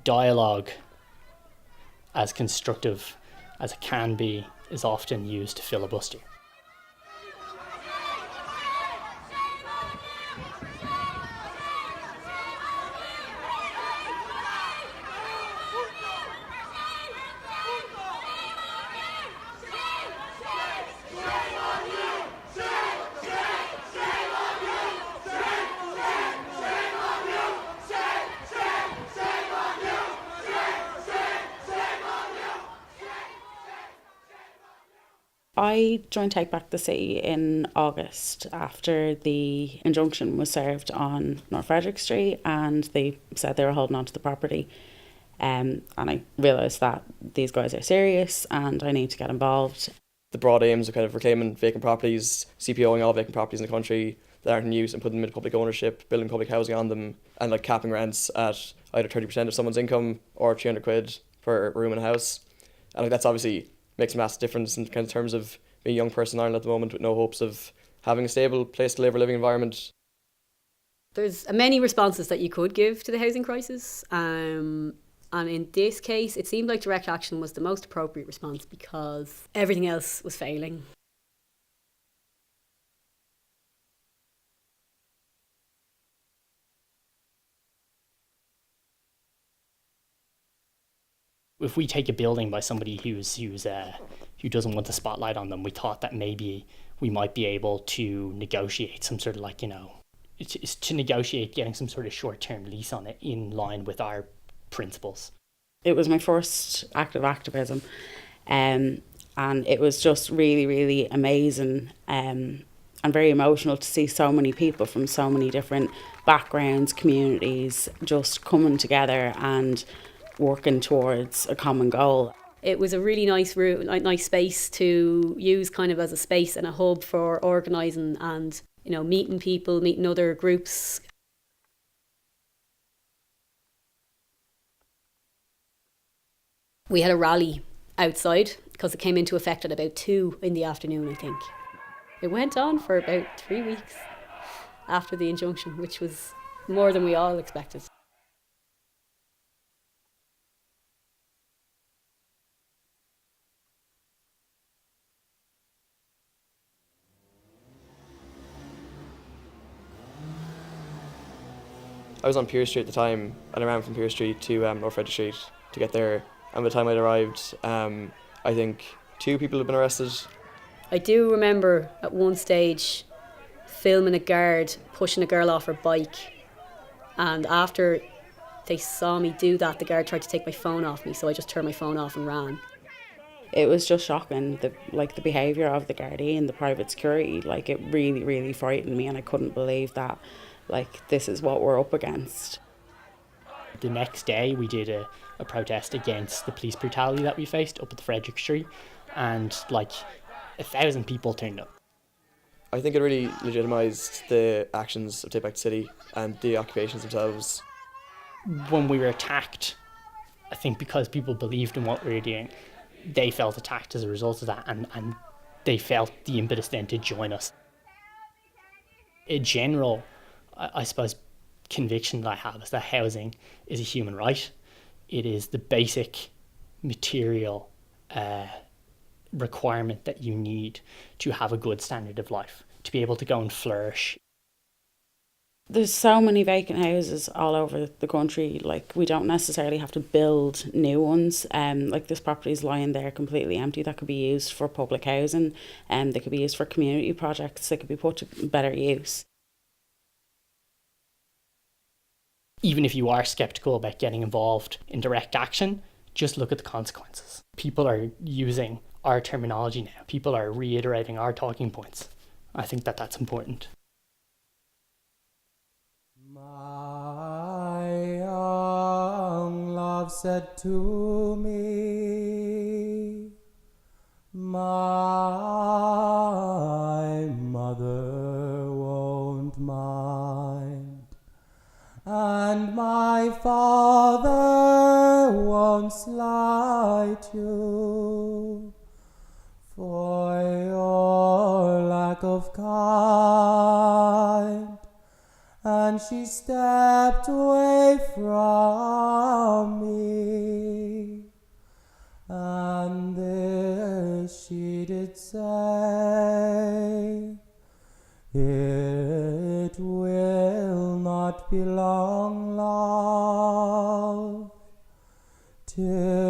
Dialogue, as constructive as it can be, is often used to filibuster. I joined Take Back the City in August after the injunction was served on North Frederick Street, and they said they were holding on to the property. And I realised that these guys are serious and I need to get involved. The broad aims of kind of reclaiming vacant properties, CPOing all vacant properties in the country that aren't in use and putting them into public ownership, building public housing on them, and like capping rents at either 30% of someone's income or 300 quid per room in a house. And like that's obviously makes a massive difference in kind of terms of being a young person in Ireland at the moment with no hopes of having a stable place to live or living environment. There's many responses that you could give to the housing crisis. And in this case, it seemed like direct action was the most appropriate response because everything else was failing. If we take a building by somebody who doesn't want the spotlight on them, we thought that maybe we might be able to negotiate some sort of to negotiate getting some sort of short-term lease on it in line with our principles. It was my first act of activism, and it was just really, really amazing and very emotional to see so many people from so many different backgrounds, communities, just coming together and working towards a common goal. It was a really nice nice space to use kind of as a space and a hub for organising and, meeting people, meeting other groups. We had a rally outside because it came into effect at about 2 in the afternoon, I think. It went on for about 3 weeks after the injunction, which was more than we all expected. I was on Pier Street at the time and I ran from Pier Street to North Frederick Street to get there. And by the time I'd arrived, I think 2 people had been arrested. I do remember at one stage filming a guard pushing a girl off her bike, and after they saw me do that, the guard tried to take my phone off me, so I just turned my phone off and ran. It was just shocking, the behaviour of the Gardaí and the private security. It really, really frightened me, and I couldn't believe that this is what we're up against. The next day we did a protest against the police brutality that we faced up at the Frederick Street, and 1,000 people turned up. I think it really legitimised the actions of Take Back the City and the occupations themselves. When we were attacked, I think because people believed in what we were doing, they felt attacked as a result of that, and they felt the impetus then to join us. In general, I suppose, conviction that I have is that housing is a human right. It is the basic material requirement that you need to have a good standard of life, to be able to go and flourish. There's so many vacant houses all over the country. We don't necessarily have to build new ones. This property is lying there completely empty that could be used for public housing, and they could be used for community projects. They could be put to better use. Even if you are sceptical about getting involved in direct action, just look at the consequences. People are using our terminology now. People are reiterating our talking points. I think that that's important. My young love said to me, my mother won't mind, and my father won't slight you for your lack of kind. And she stepped away from not be long, love, till